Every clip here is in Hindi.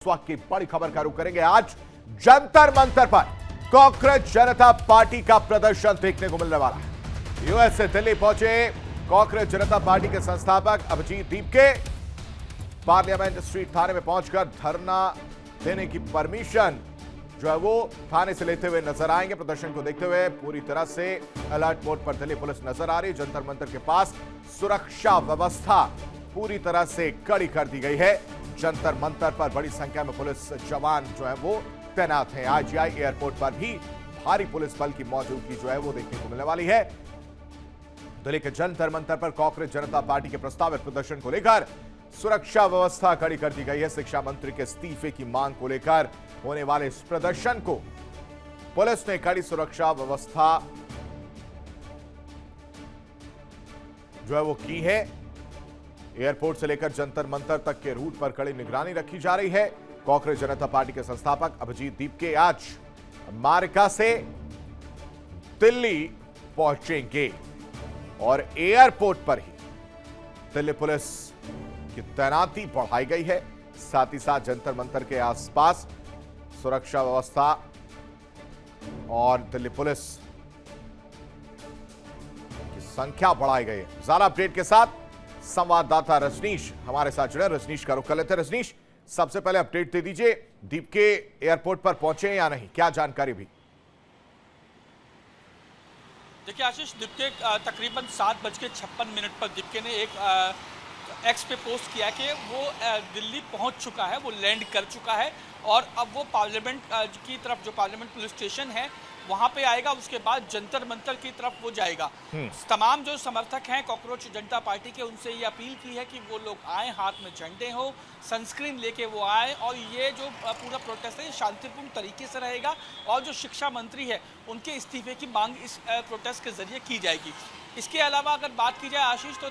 इस वक्त की बड़ी खबर का रुख करेंगे। आज जंतर मंतर पर कांग्रेस जनता पार्टी का प्रदर्शन देखने को मिलने वाला है। यूएस से दिल्ली पहुंचे कांग्रेस जनता पार्टी के संस्थापक अभिजीत दीपके पार्लियामेंट स्ट्रीट थाने में पहुंचकर धरना देने की परमिशन जो है वो थाने से लेते हुए नजर आएंगे। प्रदर्शन को देखते हुए पूरी तरह से अलर्ट मोड पर दिल्ली पुलिस नजर आ रही। जंतर मंतर के पास सुरक्षा व्यवस्था पूरी तरह से कड़ी कर दी गई है। जंतर मंतर पर बड़ी संख्या में पुलिस जवान जो है वो तैनात हैं। आईजीआई एयरपोर्ट पर भी भारी पुलिस बल की मौजूदगी जो है वो देखने को मिलने वाली है। दिल्ली के जंतर मंतर पर कांग्रेस जनता पार्टी के प्रस्तावित प्रदर्शन को लेकर सुरक्षा व्यवस्था कड़ी कर दी गई है। शिक्षा मंत्री के इस्तीफे की मांग को लेकर होने वाले इस प्रदर्शन को पुलिस ने कड़ी सुरक्षा व्यवस्था जो है वो की है। एयरपोर्ट से लेकर जंतर मंतर तक के रूट पर कड़ी निगरानी रखी जा रही है। कांग्रेस जनता पार्टी के संस्थापक अभिजीत दीपके आज अमेरिका से दिल्ली पहुंचेंगे और एयरपोर्ट पर ही दिल्ली पुलिस की तैनाती बढ़ाई गई है। साथ ही साथ जंतर मंतर के आसपास सुरक्षा व्यवस्था और दिल्ली पुलिस की संख्या बढ़ाई गई है। ज्यादा अपडेट के साथ संवाददाता रजनीश हमारे साथ जुड़े। रजनीश का रुख कर लेते हैं। रजनीश, सबसे पहले अपडेट दे दीजिए, दीपके एयरपोर्ट पर पहुंचे या नहीं, क्या जानकारी भी? देखिए आशीष, दीपके तकरीबन 7:56 पर दीपके ने एक एक्स पे पोस्ट किया कि वो दिल्ली पहुंच चुका है, वो लैंड कर चुका है और अब वो पार्लियामेंट की तरफ, जो पार्लियामेंट पुलिस स्टेशन है वहां पे आएगा। उसके बाद जंतर मंतर की तरफ वो जाएगा। तमाम जो समर्थक हैं कांग्रेस जनता पार्टी के, उनसे ये अपील की है कि वो लोग आए, हाथ में झंडे हो, सनस्क्रीन लेके वो आए और ये जो पूरा प्रोटेस्ट है ये शांतिपूर्ण तरीके से रहेगा और जो शिक्षा मंत्री है उनके इस्तीफे की मांग इस प्रोटेस्ट के जरिए की जाएगी। इसके अलावा अगर बात की जाए आशीष, तो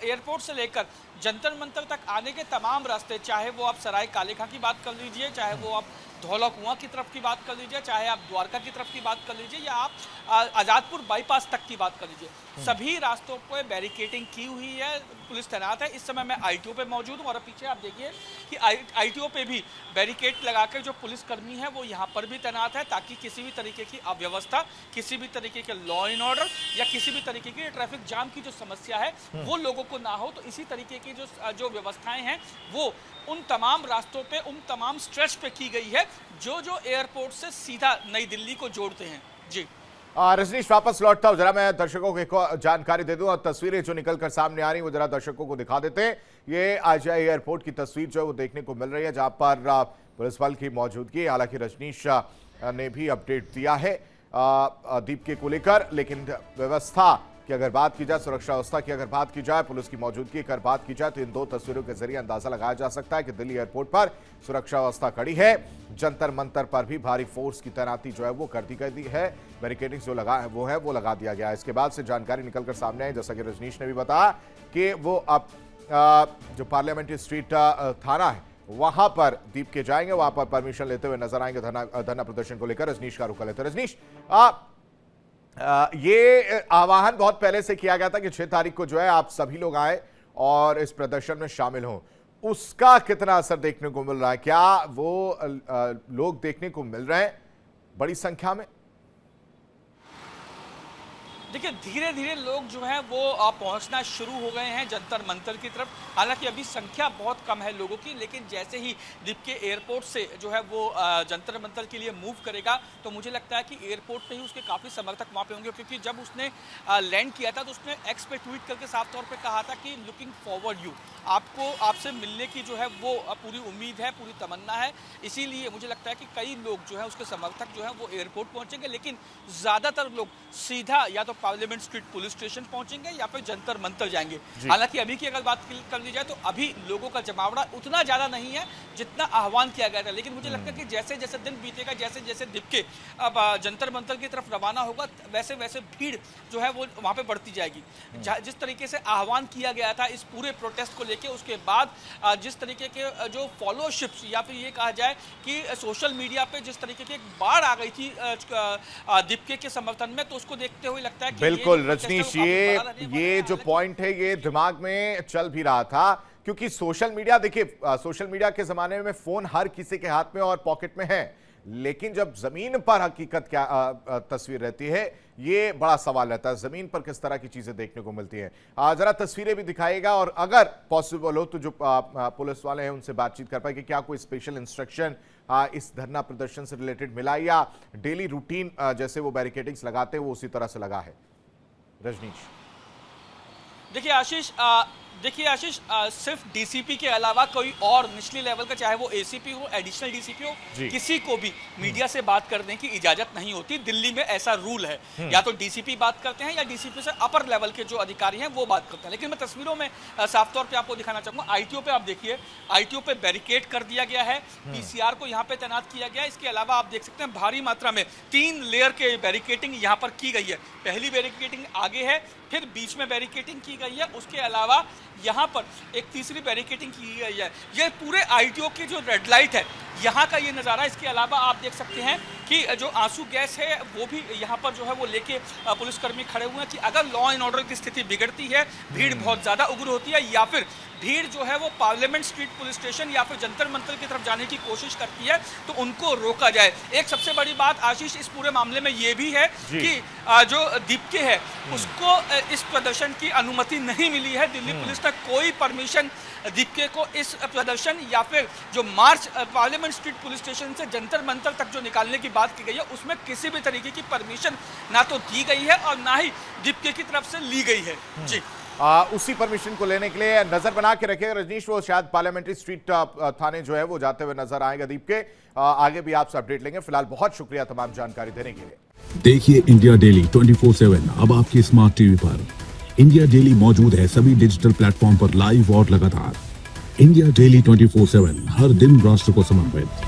एयरपोर्ट से लेकर जंतर मंतर तक आने के तमाम रास्ते, चाहे वो आप सराय काले खां की बात कर लीजिए, चाहे वो आप धौला कुआं की तरफ की बात कर लीजिए, चाहे आप द्वारका की तरफ की बात कर लीजिए या आप आज़ादपुर बाईपास तक की बात कर लीजिए, सभी रास्तों पर बैरिकेडिंग की हुई है, पुलिस तैनात है। इस समय मैं आईटीओ पे मौजूद हूँ और पीछे आप देखिए कि आईटीओ पे भी बैरिकेड लगाकर जो पुलिसकर्मी है वो यहाँ पर भी तैनात है, ताकि किसी भी तरीके की अव्यवस्था, किसी भी तरीके के लॉ एंड ऑर्डर या किसी भी तरीके की ट्रैफिक जाम की जो समस्या है वो लोगों को ना हो। तो इसी तरीके की जो व्यवस्थाएं हैं वो उन तमाम रास्तों पे, उन तमाम स्ट्रेच पे की गई है जो एयरपोर्ट से सीधा नई दिल्ली को जोड़ते हैं। जी रजनीश, वापस लौटता हूं, जरा मैं दर्शकों को एक जानकारी दे दूं और तस्वीरें जो निकलकर सामने आ रही हैं वो जरा दर्शकों को दिखा देते हैं। ये आईजीआई एयरपोर्ट की तस्वीर जो है वो देखने को मिल रही है, जहां पर पुलिस बल की मौजूदगी। हालांकि रजनीश ने भी अपडेट दिया है दीपके को लेकर, लेकिन व्यवस्था की अगर बात की जाए, सुरक्षा व्यवस्था की अगर बात की जाए, पुलिस की मौजूदगी की अगर बात की जाए, तो इन दो तस्वीरों के जरिए अंदाजा लगाया जा सकता है कि दिल्ली एयरपोर्ट पर सुरक्षा व्यवस्था कड़ी है। जंतर मंतर पर भी भारी फोर्स की तैनाती जो है वो कर दी गई है। बैरिकेडिंग जो लगा है वो लगा दिया गया है। इसके बाद से जानकारी निकलकर सामने आई, जैसा कि रजनीश ने भी बताया कि वो अब जो पार्लियामेंट्री स्ट्रीट थाना है वहां पर दीपके जाएंगे, वहां पर परमिशन लेते हुए नजर आएंगे धरना प्रदर्शन को लेकर। रजनीश का रुख लेते। रजनीश, ये आह्वान बहुत पहले से किया गया था कि 6 तारीख को जो है आप सभी लोग आए और इस प्रदर्शन में शामिल हों। उसका कितना असर देखने को मिल रहा है? क्या वो लोग देखने को मिल रहे हैं बड़ी संख्या में? देखिए, धीरे धीरे लोग जो हैं वो पहुंचना शुरू हो गए हैं जंतर मंतर की तरफ। हालांकि अभी संख्या बहुत कम है लोगों की, लेकिन जैसे ही दीपके एयरपोर्ट से जो है वो जंतर मंतर के लिए मूव करेगा तो मुझे लगता है कि एयरपोर्ट पे ही उसके काफ़ी समर्थक वहाँ पे होंगे, क्योंकि जब उसने लैंड किया था तो उसने एक्स पे ट्वीट करके साफ तौर पर कहा था कि लुकिंग फॉरवर्ड यू, आपसे मिलने की जो है वो पूरी उम्मीद है, पूरी तमन्ना है। इसीलिए मुझे लगता है कि कई लोग जो है उसके समर्थक जो है वो एयरपोर्ट पहुँचेंगे, लेकिन ज़्यादातर लोग सीधा या तो पार्लियामेंट स्ट्रीट पुलिस स्टेशन पहुंचेंगे या फिर जंतर मंतर जाएंगे। हालांकि अभी की अगर बात कर ली जाए तो अभी लोगों का जमावड़ा उतना ज्यादा नहीं है जितना आह्वान किया गया था, लेकिन मुझे लगता है कि जैसे जैसे दिन बीतेगा, जैसे जैसे दीपके अब जंतर मंतर की तरफ रवाना होगा, वैसे वैसे भीड़ जो है वो वहां पे बढ़ती जाएगी। जिस तरीके से आह्वान किया गया था इस पूरे प्रोटेस्ट को लेकर, उसके बाद जिस तरीके के जो फॉलोशिप्स या फिर ये कहा जाए कि सोशल मीडिया पे जिस तरीके की एक बाढ़ आ गई थी दीपके के समर्थन में, तो उसको देखते हुए लगता है कि बिल्कुल रजनीश, ये जो पॉइंट है ये दिमाग में चल भी रहा था क्योंकि सोशल मीडिया, देखिए सोशल मीडिया के जमाने में फोन हर किसी के हाथ में और पॉकेट में है, लेकिन जब जमीन पर हकीकत क्या तस्वीर रहती है, ये बड़ा सवाल रहता है। जमीन पर किस तरह की चीजें देखने को मिलती हैं, जरा तस्वीरें भी दिखाएगा, और अगर पॉसिबल हो तो जो पुलिस वाले हैं उनसे बातचीत कर पाए कि क्या कोई स्पेशल इंस्ट्रक्शन इस धरना प्रदर्शन से रिलेटेड मिला, या डेली रूटीन जैसे वो बैरिकेडिंग्स लगाते हैं वो उसी तरह से लगा है। रजनीश, देखिए आशीष, सिर्फ डीसीपी के अलावा कोई और निचली लेवल का, चाहे वो एसीपी हो, एडिशनल डीसीपी हो, किसी को भी मीडिया से बात करने की इजाजत नहीं होती। दिल्ली में ऐसा रूल है, या तो डीसीपी बात करते हैं या डीसीपी से अपर लेवल के जो अधिकारी हैं वो बात करते हैं। लेकिन मैं तस्वीरों में साफ तौर पे आपको दिखाना चाहूंगा। आईटीओ पे आप देखिए, आईटीओ पे बैरिकेड कर दिया गया है, पीसीआर को यहाँ पे तैनात किया गया है। इसके अलावा आप देख सकते हैं भारी मात्रा में 3 लेयर के बैरिकेडिंग यहाँ पर की गई है। पहली बैरिकेडिंग आगे है, फिर बीच में बैरिकेडिंग की गई है, उसके अलावा यहाँ पर एक तीसरी बैरिकेडिंग की गई है। ये पूरे आईटीओ की जो रेड लाइट है, यहाँ का ये नज़ारा। इसके अलावा आप देख सकते हैं कि जो आंसू गैस है वो भी यहाँ पर जो है वो लेके पुलिसकर्मी खड़े हुए हैं कि अगर लॉ एंड ऑर्डर की स्थिति बिगड़ती है, भीड़ बहुत ज़्यादा उग्र होती है, या फिर भीड़ जो है वो पार्लियामेंट स्ट्रीट पुलिस स्टेशन या फिर जंतर मंतर की तरफ जाने की कोशिश करती है, तो उनको रोका जाए। एक सबसे बड़ी बात आशीष इस पूरे मामले में ये भी है कि जो दीपके है उसको इस प्रदर्शन की अनुमति नहीं मिली है। दिल्ली पुलिस ने कोई परमिशन दीपके को इस प्रदर्शन या फिर जो मार्च पार्लियामेंट स्ट्रीट पुलिस स्टेशन से जंतर मंतर तक जो निकालने की बात की गई है, उसमें किसी भी तरीके की परमिशन ना तो दी गई है और ना ही दीपके की तरफ से ली गई है। जी, उसी परमिशन को लेने के लिए नजर बना के रखेगा रजनीश। वो शायद पार्लियामेंट्री स्ट्रीट थाने जो है वो जाते हुए नजर आएगा दीपके। आगे भी आपसे अपडेट लेंगे। फिलहाल बहुत शुक्रिया तमाम जानकारी देने के लिए। देखिए इंडिया डेली 24/7 अब आपकी स्मार्ट टीवी पर। इंडिया डेली मौजूद है सभी डिजिटल प्लेटफॉर्म पर लाइव और लगातार। इंडिया डेली 24/7 हर दिन राष्ट्र को समर्पित।